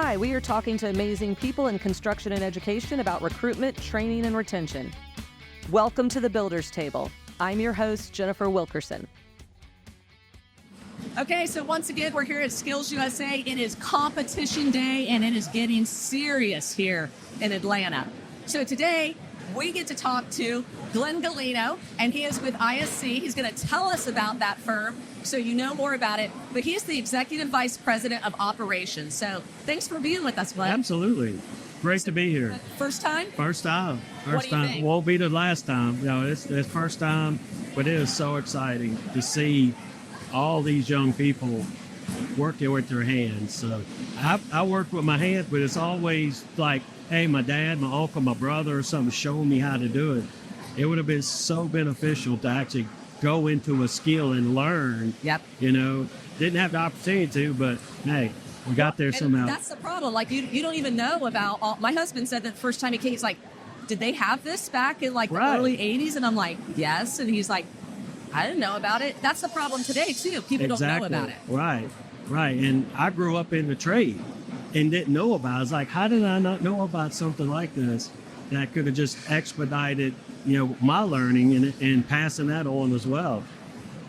Hi, we are talking to amazing people in construction and education about recruitment, training, and retention. Welcome to the Builders Table. I'm your host, Jennifer Wilkerson. Okay, so once again, we're here at Skills USA. It is competition day, and it is getting serious here in Atlanta. So today, we get to talk to Glen Gulino, and he is with ISC. He's going to tell us about that firm, so you know more about it. But he is the Executive Vice President of Operations. So thanks for being with us, Glen. Absolutely. Great to be here. First time? First time. What do you think? Won't be the last time. You know, it's first time, but it is so exciting to see all these young people working with their hands. So I work with my hands, but it's always like, hey, my dad, my uncle, my brother or something showing me how to do it. It would have been so beneficial to actually go into a skill and learn. Yep. You know, didn't have the opportunity to, but hey, we got there somehow. That's the problem. Like, you don't even know about all. My husband said that the first time he came, he's like, did they have this back in like the early 80s? And I'm like, yes. And he's like, I didn't know about it. That's the problem today, too. People don't know about it. Right. And I grew up in the trade and didn't know about it. I was like, how did I not know about something like this that could have just expedited, you know, my learning and passing that on as well.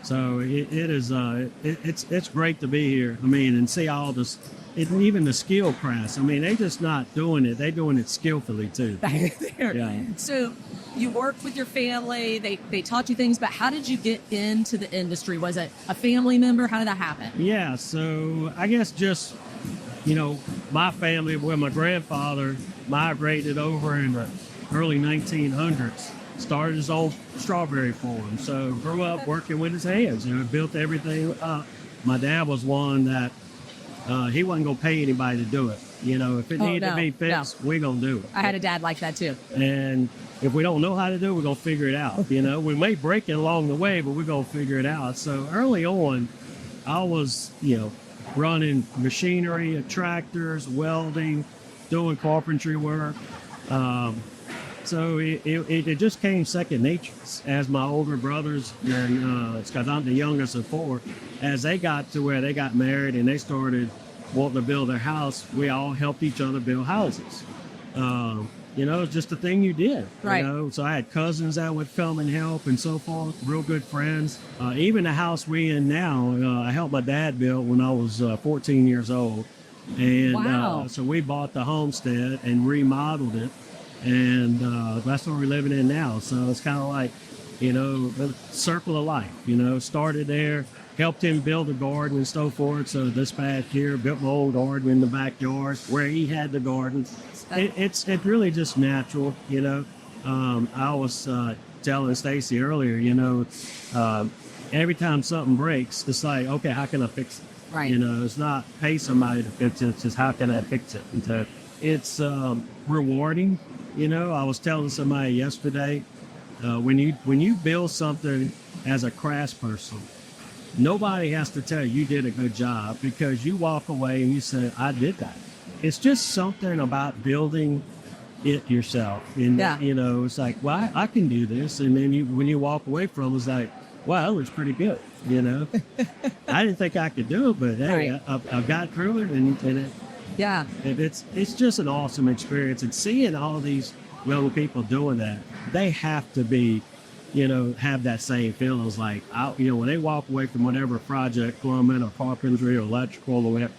So it's great to be here. I mean, and see all this, even the skill crafts. I mean, they just not doing it. They're doing it skillfully too. Yeah. So you worked with your family. They taught you things, but how did you get into the industry? Was it a family member? How did that happen? Yeah. So I guess just, you know, my family, where my grandfather migrated over in the early 1900s, started his own strawberry farm. So grew up working with his hands, you know, built everything up. My dad was one that he wasn't going to pay anybody to do it. You know, if it needed to be fixed, we're going to do it. I had a dad like that too. And if we don't know how to do it, we're going to figure it out. You know, we may break it along the way, but we're going to figure it out. So early on, I was, you know, running machinery, tractors, welding, doing carpentry work. So it just came second nature as my older brothers, and it's because I'm the youngest of four, as they got to where they got married and they started wanting to build their house, we all helped each other build houses. You know, it's just a thing you did. Right. You know? So I had cousins that would come and help and so forth, real good friends. Even the house we in now, I helped my dad build when I was 14 years old. And wow. So we bought the homestead and remodeled it. And that's what we're living in now. So it's kind of like, you know, a circle of life, you know, started there, helped him build a garden and so forth. So this past year, built my own garden in the backyard where he had the garden. It's really just natural, you know. I was telling Stacy earlier, you know, every time something breaks, it's like, okay, how can I fix it? Right. You know, it's not pay somebody to fix it. It's just how can I fix it? And so it's rewarding. You know, I was telling somebody yesterday, when you build something as a craftsperson, nobody has to tell you did a good job, because you walk away and you say, I did that. It's just something about building it yourself. And, you know, it's like, well, I can do this. And then when you walk away from it, it's like, wow, that looks pretty good, you know. I didn't think I could do it, but hey, right. I've got through it, and it, yeah, it's just an awesome experience. And seeing all these little people doing that, they have to be, you know, have that same feeling. It's like, you know, when they walk away from whatever project, plumbing or carpentry or electrical or whatever,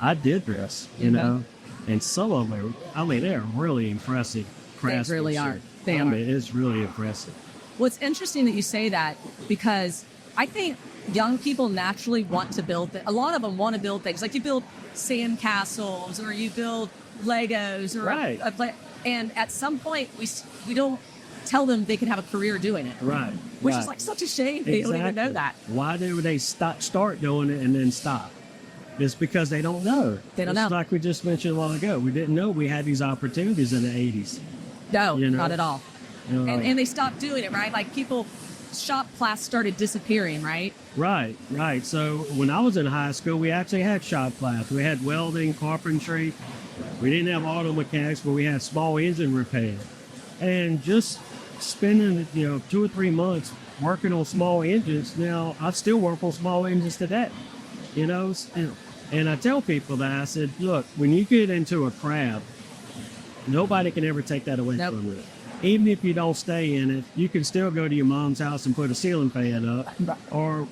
I did this, you know. And some of them, I mean, they're really impressive craftsmen. They really are. I mean, it's really impressive. Well, it's interesting that you say that, because I think young people naturally want to build a lot of them want to build things. Like you build sandcastles, or you build Legos, or right. And at some point, we don't tell them they can have a career doing it. Right. Which is like such a shame. They don't even know that. Why do they start doing it and then stop? It's because they don't know. They don't know. It's like we just mentioned a while ago. We didn't know we had these opportunities in the 80s. No, you know? not at all. You know, and they stopped doing it, right? Like shop class started disappearing, right? Right. So when I was in high school, we actually had shop class. We had welding, carpentry. We didn't have auto mechanics, but we had small engine repair. And just spending, you know, 2 or 3 months working on small engines. Now, I still work on small engines today. You know, And I tell people that, I said, look, when you get into a craft, nobody can ever take that away Nope. from you. Even if you don't stay in it, you can still go to your mom's house and put a ceiling fan up, or,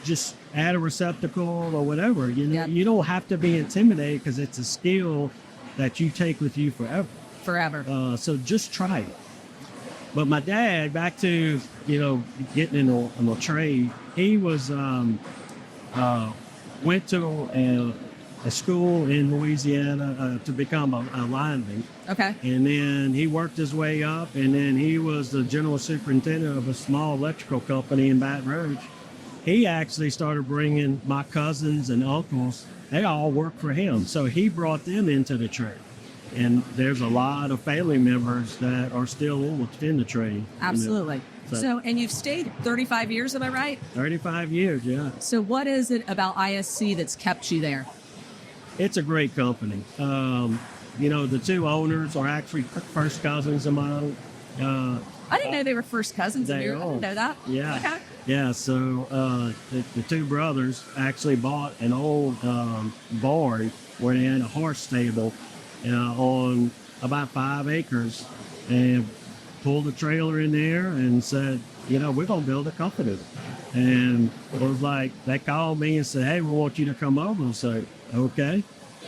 just add a receptacle or whatever. Yep. You don't have to be intimidated because it's a skill that you take with you forever. Forever. So just try it. But my dad, back to, getting in a trade, he was, went to a school in Louisiana to become a lineman. Okay. And then he worked his way up, and then he was the general superintendent of a small electrical company in Baton Rouge. He actually started bringing my cousins and uncles. They all worked for him. So he brought them into the trade. And there's a lot of family members that are still in the trade. Absolutely. So And you've stayed 35 years, am I right? 35 years, yeah. So what is it about ISC that's kept you there? It's a great company. The two owners are actually first cousins of mine. I didn't know they were first cousins. I didn't know that. Yeah. Okay. Yeah, so the two brothers actually bought an old barn where they had a horse stable on about 5 acres, and pulled a trailer in there and said, we're going to build a company. And it was like, they called me and said, hey, we want you to come over. And say, okay.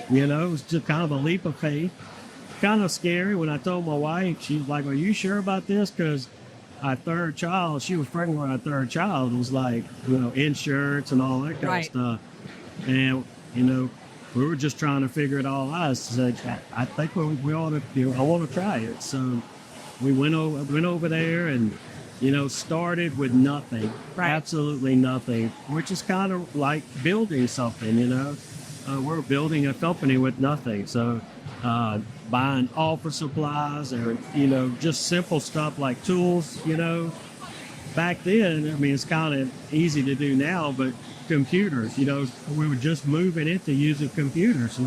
It was just kind of a leap of faith. Kind of scary. When I told my wife, she was like, are you sure about this? Because our third child, she was pregnant with our third child. It was like, insurance and all that kind Right. of stuff. And, we were just trying to figure it all out. So I think we ought to, I want to try it. So we went over there and, started with nothing, Right. Absolutely nothing, which is kind of like building something, we're building a company with nothing. So buying office supplies or, just simple stuff like tools, back then, it's kind of easy to do now, but computers, we were just moving into using computers,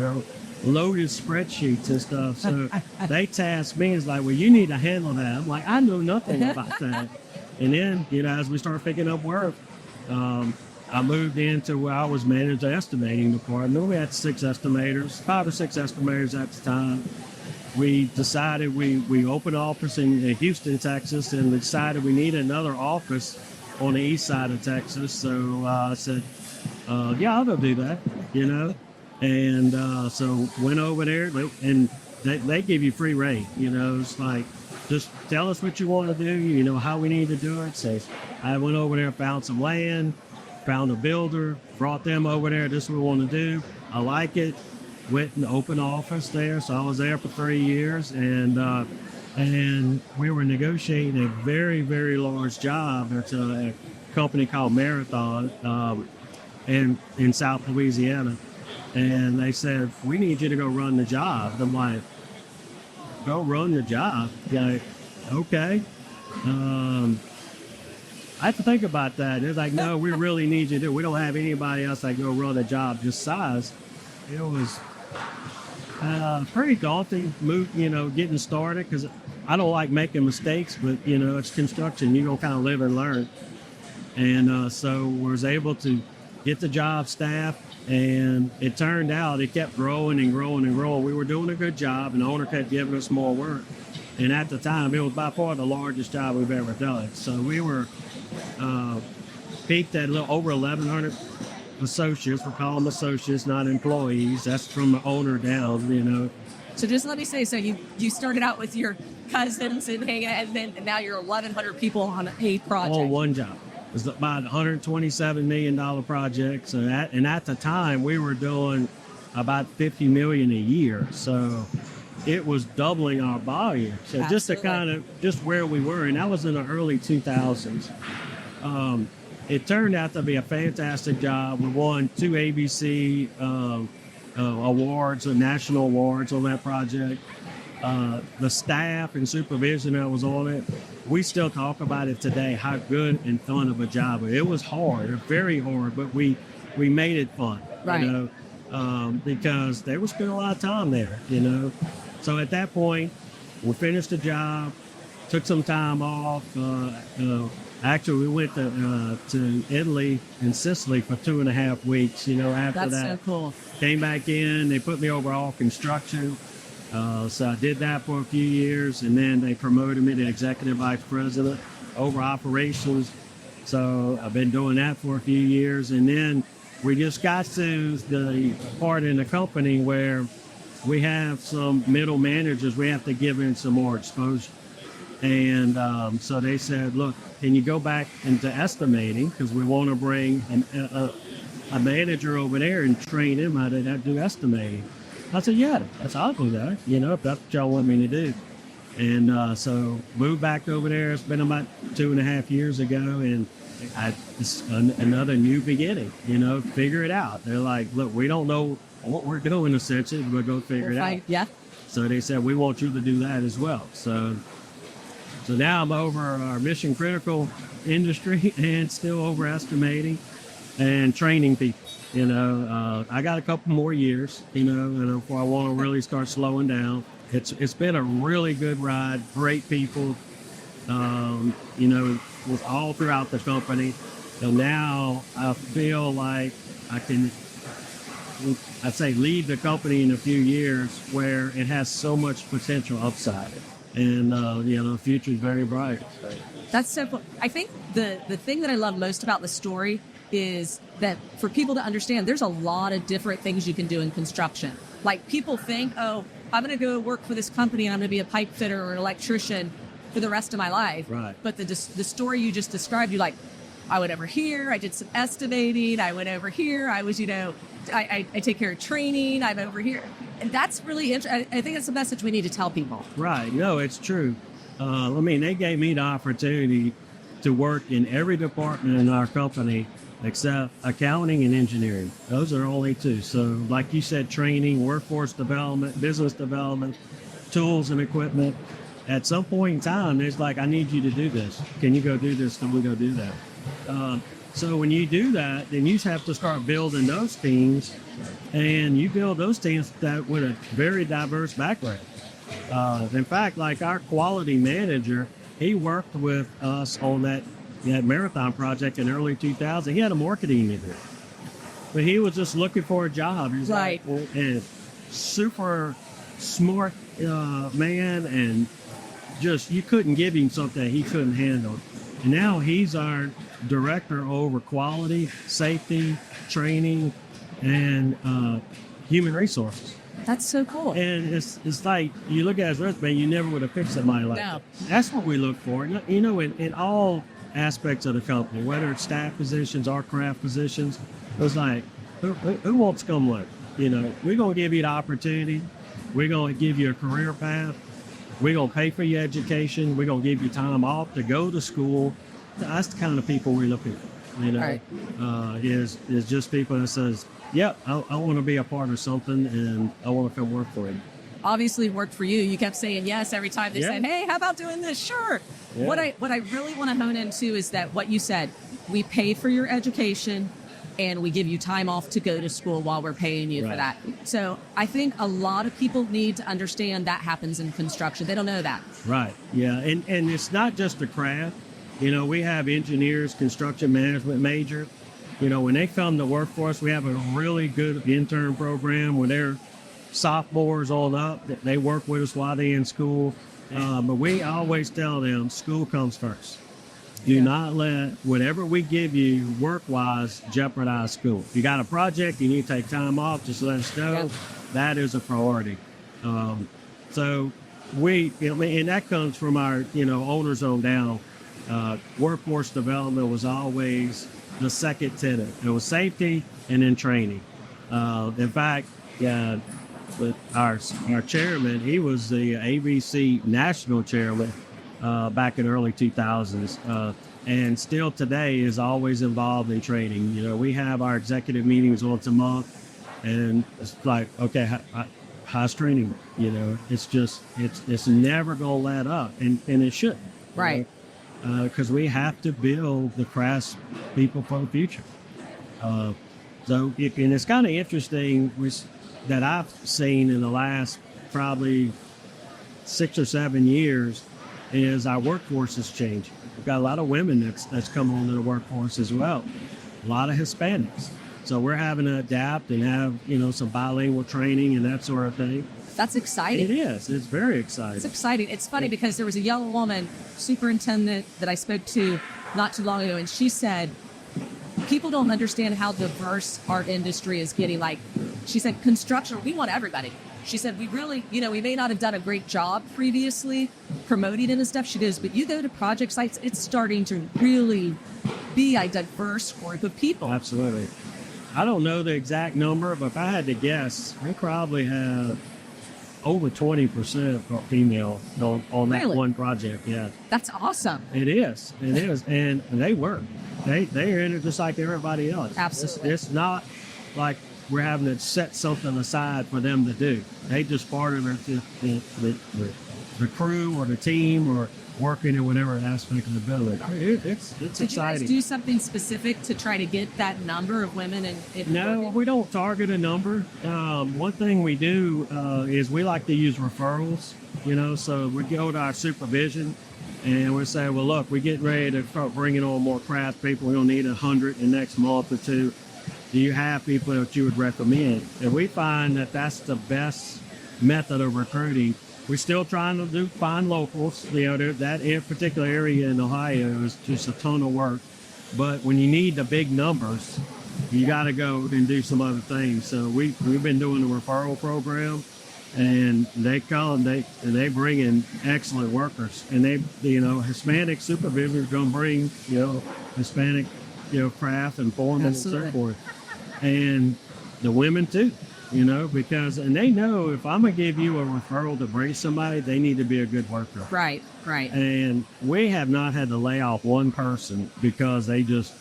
loaded spreadsheets and stuff. So they tasked me, it's like, well, you need to handle that. I'm like, I know nothing about that. And then, as we started picking up work, I moved into where I was managing the estimating department. We had 5 or 6 estimators at the time. We decided we opened an office in Houston, Texas, and we decided we needed another office on the east side of Texas. So I said, yeah, I'll go do that, And so went over there, and they give you free reign. It's like, just tell us what you want to do, how we need to do it. So I went over there, found some land, found a builder, brought them over there. This is what we want to do. I like it. Went and opened an office there. So I was there for 3 years, and we were negotiating a very, very large job. It's a company called Marathon in South Louisiana. And they said, we need you to go run the job. I'm like, go run the job? Yeah, okay. I have to think about that. They're like, no, we really need you to do it. We don't have anybody else that can go run a job this size. It was pretty daunting getting started, because I don't like making mistakes, but it's construction. You're gonna kind of live and learn. And so was able to get the job staff, and it turned out it kept growing and growing and growing. We were doing a good job, and the owner kept giving us more work. And at the time, it was by far the largest job we've ever done. So we were peaked at a little over 1,100 associates. We call them associates, not employees. That's from the owner down, So just let me say, so you started out with your cousins and then now you're 1,100 people on a project. On one job. It was about $127 million project. So at the time, we were doing about $50 million a year. So it was doubling our volume. So Absolutely. Just to kind of, just where we were, and that was in the early 2000s. It turned out to be a fantastic job. We won 2 ABC awards, national awards on that project. The staff and supervision that was on it, we still talk about it today, how good and fun of a job. It was hard, very hard, but we made it fun, Right. because they were spending a lot of time there, So at that point, we finished the job, took some time off, Actually, we went to Italy and Sicily for 2.5 weeks. After That's that, so cool. came back in. They put me over all construction. So I did that for a few years, and then they promoted me to executive vice president over operations. So I've been doing that for a few years, and then we just got to the part in the company where we have some middle managers. We have to give in some more exposure. And so they said, look, can you go back into estimating? Because we want to bring a manager over there and train him how to do estimating. I said, yeah, I'll do that, if that's what y'all want me to do. And so moved back over there. It's been about 2.5 years ago. And it's another new beginning, figure it out. They're like, look, we don't know what we're doing, essentially. We'll go figure it out. Yeah. So they said, we want you to do that as well. So now I'm over our mission critical industry and still over estimating and training people. I got a couple more years, before I want to really start slowing down. It's been a really good ride, great people, with all throughout the company. So now I feel like I can, leave the company in a few years where it has so much potential upside. And, the future is very bright. That's simple. I think the thing that I love most about the story is that for people to understand, there's a lot of different things you can do in construction. Like people think, oh, I'm going to go work for this company and I'm going to be a pipe fitter or an electrician for the rest of my life. Right. But the story you just described, you like, I went over here, I did some estimating, I went over here, I was, I take care of training, I'm over here. And that's really interesting. I think that's a message we need to tell people. Right. No, it's true. They gave me the opportunity to work in every department in our company except accounting and engineering. Those are only two. So like you said, training, workforce development, business development, tools and equipment. At some point in time, it's like, I need you to do this. Can you go do this? Can we go do that? So when you do that, then you have to start building those teams, and you build those teams that with a very diverse background. In fact, like our quality manager, he worked with us on that marathon project in early 2000. He had a marketing degree, but he was just looking for a job. He's right. And super smart man, and just you couldn't give him something he couldn't handle. And now he's our director over quality, safety, training, and human resources. That's so cool. And it's like, you look at his resume, you never would have picked somebody like that. That's what we look for, in all aspects of the company, whether it's staff positions or craft positions. It's like, who wants to come learn? We're going to give you the opportunity. We're going to give you a career path. We're going to pay for your education. We're going to give you time off to go to school. That's the kind of people we're looking for, Right. Is just people that says, yeah, I want to be a part of something, and I want to come work for it. Obviously it worked for you. You kept saying yes every time they said, hey, how about doing this? Sure. Yeah. What I really want to hone into is that what you said, we pay for your education and we give you time off to go to school while we're paying you for that. So I think a lot of people need to understand that happens in construction. They don't know that. Right. Yeah. And it's not just the craft. We have engineers, construction management major. When they come to work for us, we have a really good intern program where they're sophomores on up. They work with us while they're in school. But we always tell them school comes first. Do not let whatever we give you work-wise jeopardize school. If you got a project, you need to take time off, just let us know. Yep. That is a priority. So and that comes from our, owners on down. Workforce development was always the second tenet. It was safety and then training. In fact, with our chairman, he was the ABC national chairman back in early 2000s, and still today is always involved in training. We have our executive meetings once a month, and it's like, okay, how's training? It's never gonna let up, and it shouldn't. Right. Because we have to build the crafts people for the future. And it's kind of interesting that I've seen in the last probably 6 or 7 years is our workforce is changing. we've got a lot of women that's come on to the workforce as well. A lot of Hispanics. So we're having to adapt and have, some bilingual training and that sort of thing. That's exciting. It is. It's very exciting. It's exciting. It's funny because there was a young woman, superintendent, that I spoke to not too long ago, and she said, people don't understand how diverse our industry is getting. Like, she said, construction, we want everybody. She said, we really, we may not have done a great job previously promoting it and stuff. She goes, but you go to project sites, it's starting to really be a diverse group of people. Absolutely. I don't know the exact number, but if I had to guess, we probably have over 20% female on that Really? one project. Yeah. That's awesome. It is. It is. And they work. They're in it just like everybody else. Absolutely. It's not like we're having to set something aside for them to do. They just part of the crew or the team or working in whatever aspect of the building. It's Did exciting. you guys do something specific to try to get that number of women in No, working? we don't target a number. One thing we do is we like to use referrals, so we go to our supervision and we say, well, look, we're getting ready to start bringing on more craft people. We're going to need 100 in the next month or two. Do you have people that you would recommend? And we find that that's the best method of recruiting. We're still trying to find locals. That particular area in Ohio is just a ton of work. But when you need the big numbers, you got to go and do some other things. So we've been doing the referral program, and they bring in excellent workers. And Hispanic supervisors going to bring Hispanic craft and foremen and so forth, and the women too. Because they know if I'm going to give you a referral to bring somebody, they need to be a good worker. Right. And we have not had to lay off one person because they just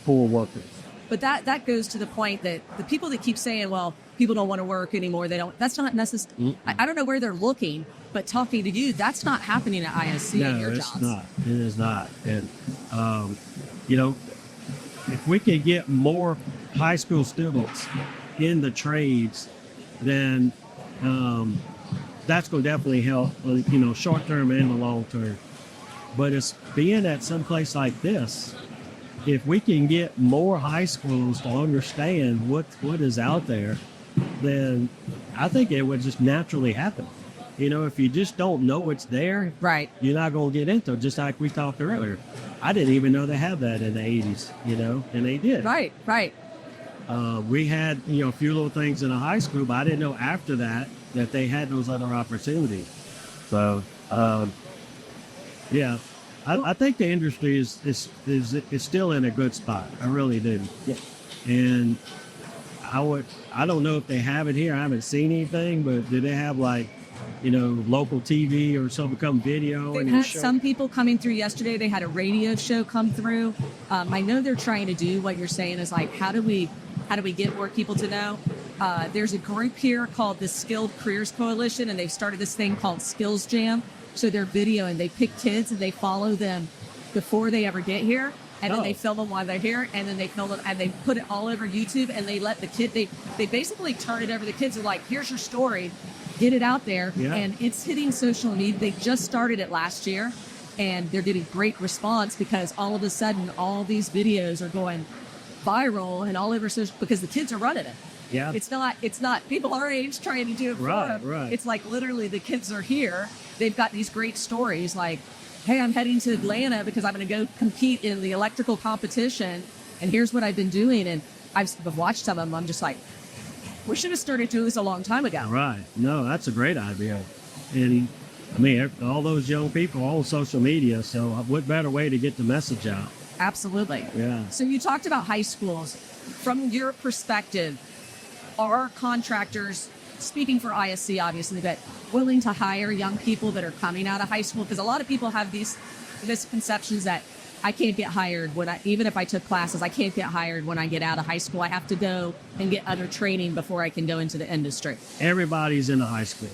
pull workers. But that goes to the point that the people that keep saying, well, people don't want to work anymore, that's not necessary. I don't know where they're looking, but talking to you, that's not happening at ISC in your jobs. No, it's not. It is not. And, if we could get more high school students in the trades, then that's going to definitely help, short term and the long term. But it's being at some place like this, if we can get more high schools to understand what is out there, then I think it would just naturally happen. If you just don't know what's there, Right. you're not going to get into it, just like we talked earlier. I didn't even know they had that in the 80s, and they did. Right. We had, a few little things in a high school, but I didn't know after that they had those other opportunities. So, yeah, I think the industry is still in a good spot. I really do. Yeah. And I don't know if they have it here. I haven't seen anything, but do they have local TV or something come video? They've and had show? some people coming through yesterday. They had a radio show come through. I know they're trying to do what you're saying is like, how do we get more people to know? There's a group here called the Skilled Careers Coalition, and they've started this thing called Skills Jam. So they're video, and they pick kids and they follow them before they ever get here. And then they film them while they're here, and then they film them and they put it all over YouTube, and they let the kid, they basically turn it over. The kids are like, here's your story, get it out there. Yeah. And it's hitting social media. They just started it last year, and they're getting great response because all of a sudden all these videos are going viral and all over social, because the kids are running it. Yeah. It's not people our age trying to do it for them. Right. It's like literally the kids are here. They've got these great stories like, hey, I'm heading to Atlanta because I'm going to go compete in the electrical competition, and here's what I've been doing. And I've watched some of them. I'm just like, we should have started doing this a long time ago. Right. No, that's a great idea. And all those young people all on social media. So what better way to get the message out? Absolutely. Yeah. So you talked about high schools. From your perspective, are contractors, speaking for ISC obviously, but willing to hire young people that are coming out of high school? Because a lot of people have these misconceptions that I can't get hired even if I took classes, I can't get hired when I get out of high school. I have to go and get other training before I can go into the industry. Everybody's in the high school.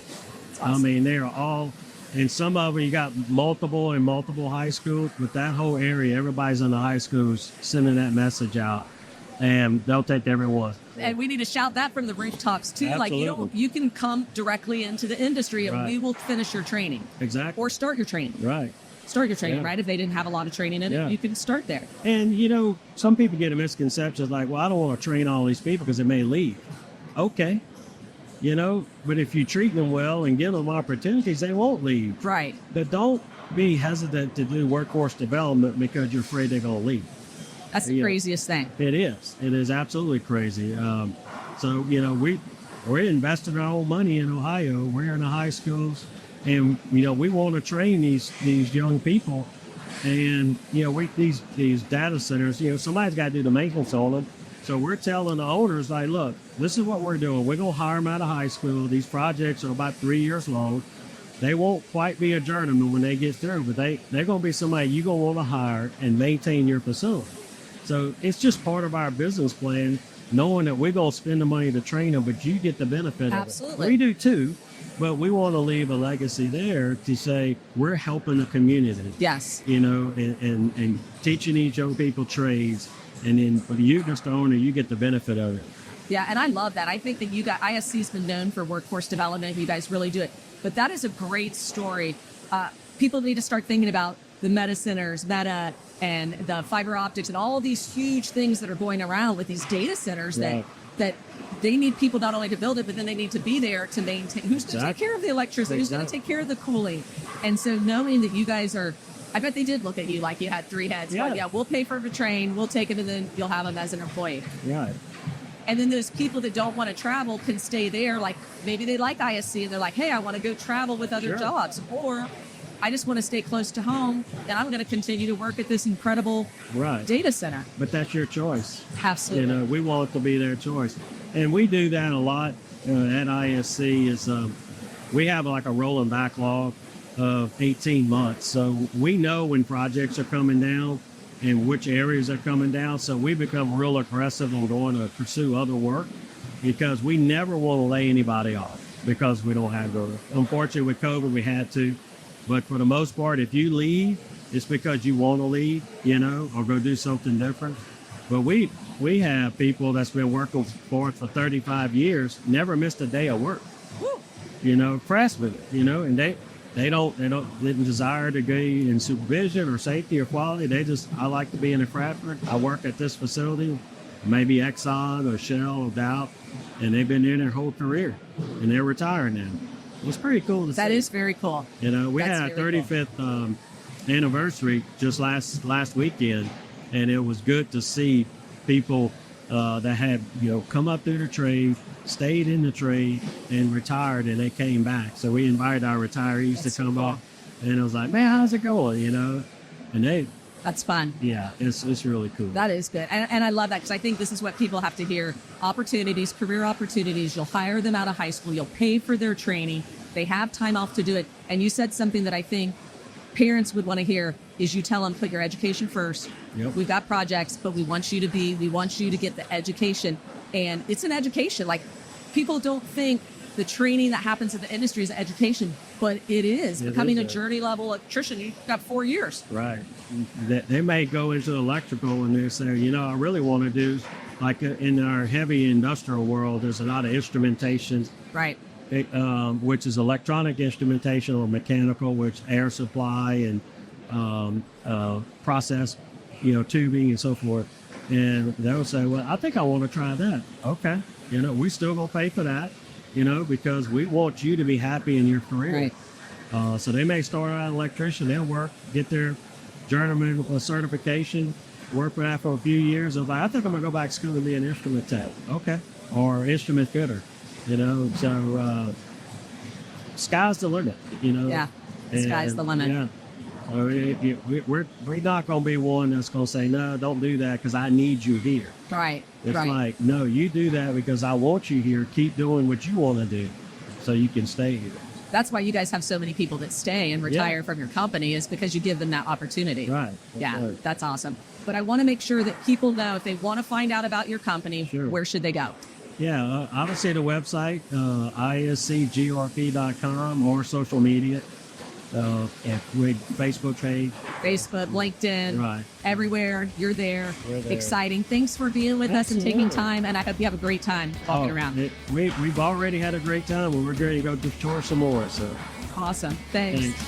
Awesome. They're all, and some of them, you got multiple high schools, but that whole area, everybody's in the high schools sending that message out, and they'll take everyone. And we need to shout that from the rooftops too. Absolutely. Like you can come directly into the industry, and Right. we will finish your training. Exactly. Or start your training. Right. start your training, Yeah. right? If they didn't have a lot of training in Yeah. it, you can start there. And, some people get a misconception like, well, I don't want to train all these people because they may leave. Okay. But if you treat them well and give them opportunities, they won't leave. Right. But don't be hesitant to do workforce development because you're afraid they're going to leave. That's the craziest thing. It is. It is absolutely crazy. So, we're investing our own money in Ohio. We're in the high schools, and, we want to train these young people. And, these data centers, somebody's got to do the maintenance on them. So we're telling the owners, like, look, this is what we're doing. We're going to hire them out of high school. These projects are about 3 years long. They won't quite be a journeyman when they get through, but they're going to be somebody you're going to want to hire and maintain your facility. So it's just part of our business plan, knowing that we're going to spend the money to train them, but you get the benefit Absolutely. of it. We do too, but we want to leave a legacy there to say we're helping the community. Yes. And teaching these young people trades. And then for you, just the owner, you get the benefit of it. Yeah, and I love that. I think that ISC's been known for workforce development. You guys really do it. But that is a great story. People need to start thinking about the meta centers, Meta, and the fiber optics, and all these huge things that are going around with these data centers Right. that they need people not only to build it, but then they need to be there to maintain. Who's going to take care of the electricity? Who's going to take care of the cooling? And so knowing that you guys are, I bet they did look at you like you had three heads. Yeah. But yeah, we'll pay for the train, we'll take them, and then you'll have them as an employee. Right. And then those people that don't want to travel can stay there. Like maybe they like ISC and they're like, hey, I want to go travel with other Sure. jobs. Or I just want to stay close to home and I'm going to continue to work at this incredible Right. data center. But that's your choice. Absolutely. We want it to be their choice. And we do that a lot at ISC is we have like a rolling backlog of 18 months. So we know when projects are coming down and which areas are coming down. So we become real aggressive on going to pursue other work because we never want to lay anybody off because we don't have the, unfortunately with COVID, we had to. But for the most part, if you leave, it's because you want to leave, or go do something different. But we have people that's been working for us for 35 years, never missed a day of work, impressed with it, and they didn't desire to be in supervision or safety or quality. I like to be in the Bradford. I work at this facility, maybe Exxon or Shell or Dow, and they've been there their whole career, and they're retiring now. It's pretty cool to see. That is very cool. We That's had our very 35th anniversary just last weekend, and it was good to see people that had come up through the trade, stayed in the trade, and retired, and they came back. So we invited our retirees to come up, and it was like, man, how's it going? And That's fun. yeah, it's really cool. That is good. And I love that because I think this is what people have to hear. Opportunities, career opportunities. You'll hire them out of high school. You'll pay for their training. They have time off to do it. And you said something that I think parents would want to hear is you tell them, put your education first. Yep. We've got projects, but we want you to get the education. And it's an education. Like people don't think the training that happens in the industry is education, but it is. Becoming a journey level electrician, you've got 4 years. Right. They may go into electrical and they say, I really want to do, like in our heavy industrial world, there's a lot of instrumentation, Right. which is electronic instrumentation or mechanical, which air supply and process, tubing and so forth. And they'll say, well, I think I want to try that. Okay. We still going to pay for that, because we want you to be happy in your career. Right. So they may start out an electrician, they'll work, get their journeyman certification, work for that for a few years. They're like, I think I'm going to go back to school and be an instrument tech. Okay. Or instrument fitter, so sky's the limit, Yeah. The sky's the limit. Yeah. So we're not going to be one that's going to say, no, don't do that because I need you here. Right. It's right. like, no, you do that because I want you here. Keep doing what you want to do so you can stay here. That's why you guys have so many people that stay and retire from your company is because you give them that opportunity. Right. That's awesome. But I want to make sure that people know if they want to find out about your company, Sure. where should they go? Yeah, I would say the website, iscgrp.com or social media, with Facebook page. Facebook, LinkedIn, Right. everywhere. You're there. We're there. Exciting. Thanks for being with us and taking Absolutely. time. And I hope you have a great time walking around. We've already had a great time, and we're going to go tour some more. So Awesome. Thanks. thanks.